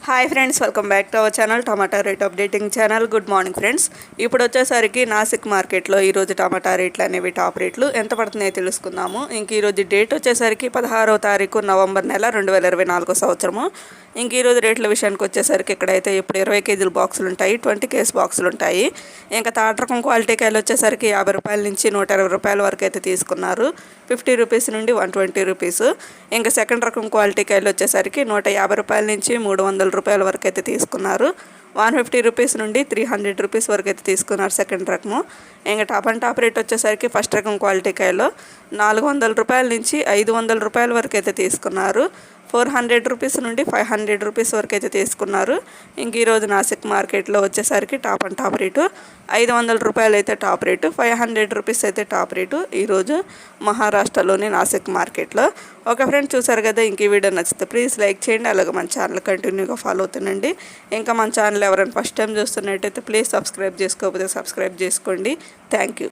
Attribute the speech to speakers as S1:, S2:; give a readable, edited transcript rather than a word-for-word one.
S1: Hi friends, welcome back to our channel tomato rate updating channel. Good morning friends. ఇప్పుడు వచ్చేసరికి నాసిక్ మార్కెట్లో ఈరోజు టమాటా రేట్లు అనేవి టాప్ రేట్లు ఎంత పడుతున్నాయో తెలుసుకుందాము. ఇంక ఈరోజు డేట్ వచ్చేసరికి 16వ తారీఖు నవంబర్ నెల 2024 సంవత్సరము. ఇంక ఈరోజు రేట్ల విషయానికి వచ్చేసరికి ఇక్కడైతే ఇప్పుడు 20 కేజీల బాక్సులు ఉంటాయి, 20 కేజీ బాక్సులు ఉంటాయి. ఇంకా థర్డ్ రకం క్వాలిటీ కాయలు వచ్చేసరికి 50 రూపాయల నుంచి 120 రూపాయల వరకు అయితే తీసుకున్నారు, 50 రూపీస్ నుండి 120 రూపీస్. ఇంకా సెకండ్ రకం క్వాలిటీ కాయలు వచ్చేసరికి 150 రూపాయల నుంచి 300 రూపాయల వరకు అయితే తీసుకున్నారు, 150 రూపీస్ నుండి 300 రూపీస్ వరకు అయితే తీసుకున్నారు సెకండ్ రకము. ఇంకా టాప్ అండ్ టాప్ రేట్ వచ్చేసరికి ఫస్ట్ రకం క్వాలిటీ కాయలో 400 రూపాయల నుంచి 500 రూపాయల వరకు అయితే తీసుకున్నారు, 400 రూపీస్ నుండి 500 రూపీస్ వరకు అయితే తీసుకున్నారు. ఇంక ఈరోజు నాసిక్ మార్కెట్లో వచ్చేసరికి టాప్ అండ్ టాప్ రేటు 500 రూపాయలు అయితే టాప్ రేటు, 500 రూపీస్ అయితే టాప్ రేటు ఈరోజు మహారాష్ట్రలోని నాసిక్ మార్కెట్లో. ఓకే ఫ్రెండ్స్, చూసారు కదా. ఇంక ఈ వీడియో నచ్చితే ప్లీజ్ లైక్ చేయండి, అలాగే మన ఛానల్ కంటిన్యూగా ఫాలో అవుతుండండి. ఇంకా మన ఛానల్ ఎవరైనా ఫస్ట్ టైం చూస్తున్నట్టయితే ప్లీజ్ సబ్స్క్రైబ్ చేసుకోకపోతే సబ్స్క్రైబ్ చేసుకోండి. Thank you.